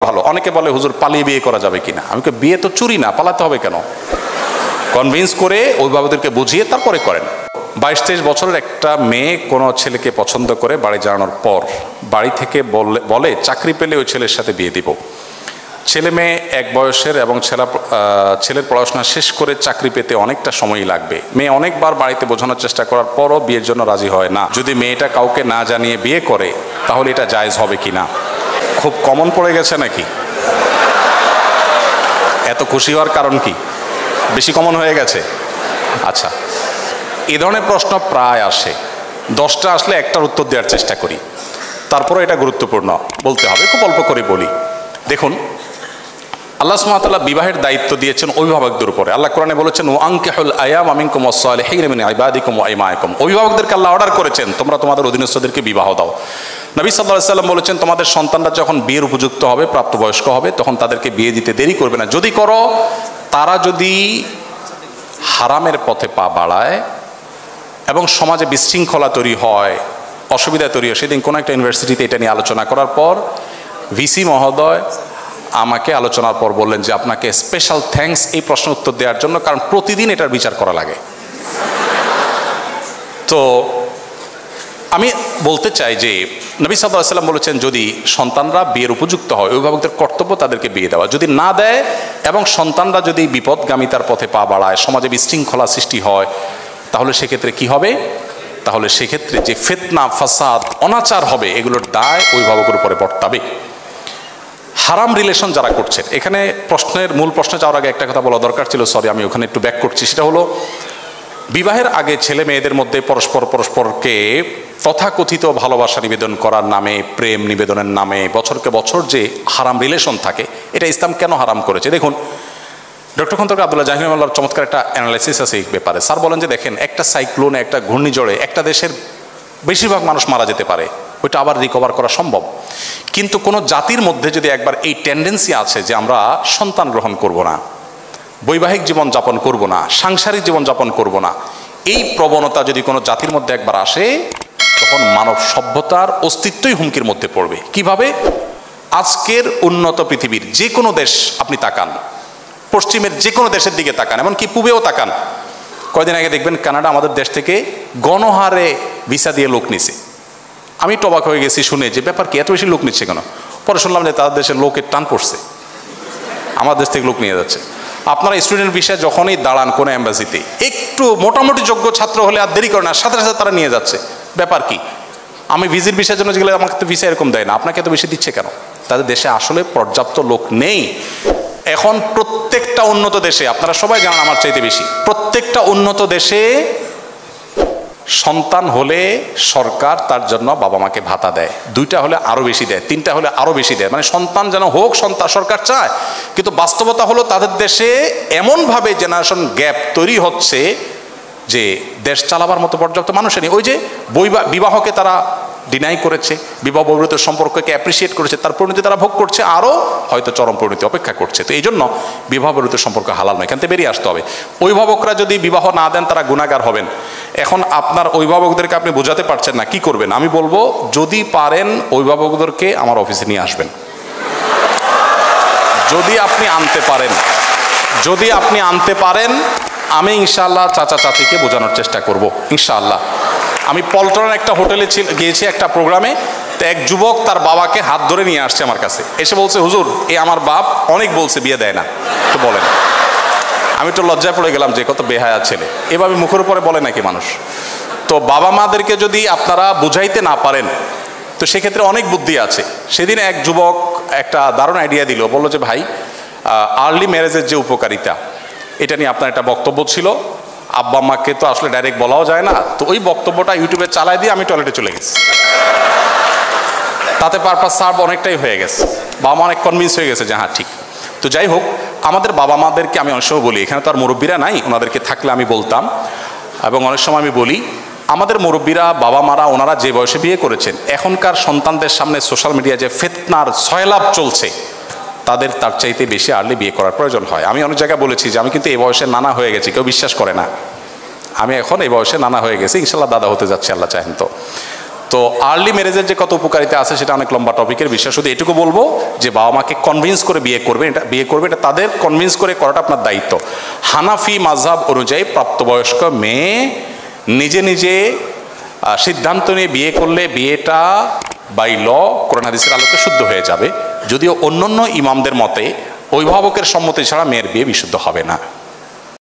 ভালো। অনেকে বলে হুজুর পালিয়ে বিয়ে করা যাবে কিনা। আমি কই বিয়ে তো চুরি না, পালাতে হবে কেন? কনভিন্স করে অভিভাবকদেরকে বুঝিয়ে তারপরে করেন। 22-23 বছরের একটা মেয়ে কোনো ছেলেকে পছন্দ করে বাড়ি জানানোর পর বাড়ি থেকে বলে চাকরি পেলে ওই ছেলের সাথে বিয়ে দিব। ছেলে মেয়ে এক বয়সের এবং ছেলের পড়াশোনা শেষ করে চাকরি পেতে অনেকটা সময়ই লাগবে। মেয়ে অনেকবার বাড়িতে বোঝানোর চেষ্টা করার পরও বিয়ের জন্য রাজি হয় না। যদি মেয়েটা কাউকে না জানিয়ে বিয়ে করে তাহলে এটা জায়েজ হবে কিনা? খুব কমন পড়ে গেছে নাকি? এত খুশি হওয়ার কারণ কি? বেশি কমন হয়ে গেছে? আচ্ছা, এ ধরনের প্রশ্ন প্রায় আসে। 10টা আসলে একটার উত্তর দেওয়ার চেষ্টা করি, তারপরে এটা গুরুত্বপূর্ণ বলতে হবে, খুব অল্প করে বলি। দেখুন, আল্লাহ সুবহানাহু ওয়া তাআলা বিবাহের দায়িত্ব দিয়েছেন অভিভাবকদের উপরে। আল্লাহ কোরআনে বলেছেন ওয়ানকিহুল আয়ামা মিনকুম ওয়াস-সালিহিনা মিন ইবাদিকুম ওয়া ইমাইকুম। অভিভাবকদেরকে আল্লাহ অর্ডার করেছেন তোমরা তোমাদের অধীনস্থদেরকে বিবাহ দাও। নবী সাল্লাল্লাহু আলাইহি ওয়াসাল্লাম বলেছেন তোমাদের সন্তানরা যখন বিয়ের উপযুক্ত হবে, প্রাপ্তবয়স্ক হবে, তখন তাদেরকে বিয়ে দিতে দেরি করবে না। যদি করো, তারা যদি হারামের পথে পা বাড়ায় এবং সমাজে বিশৃঙ্খলা তৈরি হয়, অসুবিধা তৈরি হয়। সেদিন কোনো একটা ইউনিভার্সিটিতে এটা নিয়ে আলোচনা করার পর ভিসি মহোদয় আমাকে আলোচনার পর বললেন যে আপনাকে স্পেশাল থ্যাঙ্কস এই প্রশ্ন উত্তর দেওয়ার জন্য, কারণ প্রতিদিন এটার বিচার করা লাগে। তো আমি বলতে চাই যে নবী সাল্লাল্লাহু আলাইহি ওয়াসাল্লাম বলেছেন যদি সন্তানরা বিয়ের উপযুক্ত হয়, অভিভাবকদের কর্তব্য তাদেরকে বিয়ে দেওয়া। যদি না দেয় এবং সন্তানরা যদি বিপদগামিতার পথে পা বাড়ায়, সমাজে বিশৃঙ্খলা সৃষ্টি হয়, তাহলে সেক্ষেত্রে কি হবে? তাহলে সেক্ষেত্রে যে ফিতনা, ফাসাদ, অনাচার হবে, এগুলোর দায় অভিভাবকের উপরে বর্তাবে। হারাম রিলেশন যারা করছেন, এখানে মূল প্রশ্নে যাওয়ার আগে একটা কথা বলা দরকার ছিল, সরি আমি ওখানে একটু ব্যাক করছি। সেটা হলো বিবাহের আগে ছেলে মেয়েদের মধ্যে পরস্পরকে তথাকথিত ভালোবাসা নিবেদন করার নামে, প্রেম নিবেদনের নামে বছরকে বছর যে হারাম রিলেশন থাকে, এটা ইসলাম কেন হারাম করেছে? দেখুন, ডক্টর খন্দকার আব্দুল্লাহ জাহিদ রাহিমাহুল্লাহর চমৎকার একটা অ্যানালাইসিস আছে এই ব্যাপারে। স্যার বলেন যে দেখেন, একটা সাইক্লোনে, একটা ঘূর্ণিঝড়ে একটা দেশের বেশিরভাগ মানুষ মারা যেতে পারে, ওইটা আবার রিকভার করা সম্ভব। কিন্তু কোনো জাতির মধ্যে যদি একবার এই টেন্ডেন্সি আছে যে আমরা সন্তান গ্রহণ করব না, বৈবাহিক জীবন যাপন করব না, সাংসারিক জীবন যাপন করব না, এই প্রবণতা যদি কোনো জাতির মধ্যে একবার আসে, তখন মানব সভ্যতার অস্তিত্বই হুমকির মধ্যে পড়বে। কিভাবে? আজকের উন্নত পৃথিবীর যে কোনো দেশ আপনি তাকান, পশ্চিমের যে কোনো দেশের দিকে তাকান, এমনকি পূবেও তাকান, কয়দিন আগে দেখবেন কানাডা আমাদের দেশ থেকে গণহারে ভিসা দিয়ে লোক নিছে। আমি তো অবাক হয়ে গেছি শুনে যে ব্যাপার কি, এত বেশি লোক নিচ্ছে কেন? পরে শুনলাম যে তাদের দেশের লোকের টান পড়ছে, আমার দেশ থেকে লোক নিয়ে যাচ্ছে। আপনারা স্টুডেন্ট ভিসা যখনই দাঁড়ান কোনো এম্বাসিতে, একটু মোটামুটি যোগ্য ছাত্র হলে আর দেরি করে না, সাথে সাথে তারা নিয়ে যাচ্ছে। ব্যাপার কি? আমি ভিজিট ভিসার জন্য গেলে আমাকে তো ভিসা এরকম দেয় না, আপনাকে এত বেশি দিচ্ছে কেন? তাদের দেশে আসলে পর্যাপ্ত লোক নেই। এখন প্রত্যেকটা উন্নত দেশে, আপনারা সবাই জানেন আমার চাইতে বেশি, প্রত্যেকটা উন্নত দেশে সন্তান হলে সরকার তার জন্য বাবা মাকে ভাতা দেয়, 2টা হলে আরো বেশি দেয়, 3টা হলে আরো বেশি দেয়। মানে সন্তান যেন হোক, সরকার চায়। কিন্তু বাস্তবতা হলো তাদের দেশে এমনভাবে জেনারেশন গ্যাপ তৈরি হচ্ছে যে দেশ চালাবার মতো পর্যাপ্ত মানুষের নেই। ওই যে বিবাহকে তারা ডিনাই করেছে, বিবাহ বহির্ভূত সম্পর্ককে অ্যাপ্রিসিয়েট করেছে, তার পরিণতি তারা ভোগ করছে, আরও হয়তো চরম পরিণতি অপেক্ষা করছে। তো এই জন্য বিবাহ বহির্ভূত সম্পর্ক হালাল নয়, এখান থেকে বেরিয়ে আসতে হবে। অভিভাবকরা যদি বিবাহ না দেন তারা গুনাহগার হবেন। এখন আপনার অভিভাবকদেরকে আপনি বোঝাতে পারছেন না, কি করবেন? আমি বলবো যদি পারেন অভিভাবকদেরকে আমার অফিসে নিয়ে আসবেন। যদি আপনি আনতে পারেন আমি ইনশাআল্লাহ চাচা চাচিকে বোঝানোর চেষ্টা করব ইনশাআল্লাহ। আমি পল্টনের একটা হোটেলে গিয়েছি একটা প্রোগ্রামে, তো এক যুবক তার বাবাকে হাত ধরে নিয়ে আসছে আমার কাছে, এসে বলছে হুজুর এই আমার বাপ অনেক বলছে বিয়ে দেয় না, তো বলেন। আমি তো লজ্জায় পড়ে গেলাম যে কত বেহায়া ছেলে, এভাবে মুখের উপরে বলে নাকি মানুষ? তো বাবা মাদেরকে যদি আপনারা বুঝাইতে না পারেন, তো সেক্ষেত্রে অনেক বুদ্ধি আছে। সেদিন এক যুবক একটা দারুণ আইডিয়া দিল, বললো যে ভাই আর্লি ম্যারেজের যে উপকারিতা, এটা নিয়ে আপনার একটা বক্তব্য ছিল, আব্বা আম্মাকে তো আসলে ডাইরেক্ট বলাও যায় না, তো ওই বক্তব্যটা ইউটিউবে চালাই দিয়ে আমি টয়লেটে চলে গেছি। তাতে পারপাস সার্ভ অনেকটাই হয়ে গেছে, বাবা মা অনেক কনভিন্স হয়ে গেছে যে হ্যাঁ ঠিক। তো যাই হোক, আমাদের বাবা মাদেরকে আমি অনেক সময় বলি, এখানে তো আর মুরব্বীরা নাই, ওনাদেরকে থাকলে আমি বলতাম, এবং অনেক সময় আমি বলি আমাদের মুরব্বীরা, বাবা মারা, ওনারা যে বয়সে বিয়ে করেছেন, এখনকার সন্তানদের সামনে সোশ্যাল মিডিয়া যে ফিতনার সয়লাভ চলছে, তাদের তার চাইতে বেশি আর্লি বিয়ে করার প্রয়োজন হয়। আমি অনেক জায়গায় বলেছি যে আমি কিন্তু এই বয়সে নানা হয়ে গেছি, কেউ বিশ্বাস করে না। আমি এখন এই বয়সে নানা হয়ে গেছি, ইনশাল্লাহ দাদা হতে যাচ্ছি আল্লাহ চাহেন। তো তো আর্লি ম্যারেজের যে কত উপকারিতা আছে সেটা অনেক লম্বা টপিকের বিষয়। শুধু এটুকু বলবো যে বাবা মাকে কনভিন্স করে বিয়ে করবে, এটা তাদের কনভিন্স করে করাটা আপনার দায়িত্ব। হানাফি মাযহাব অনুযায়ী প্রাপ্তবয়স্ক মেয়ে নিজে নিজে সিদ্ধান্ত নিয়ে বিয়ে করলে বিয়েটা বাই ল কোরআন হাদিসের আলোকে শুদ্ধ হয়ে যাবে, যদিও অন্যান্য ইমামদের মতে অভিভাবকের সম্মতি ছাড়া মেয়ের বিয়ে বিশুদ্ধ হবে না।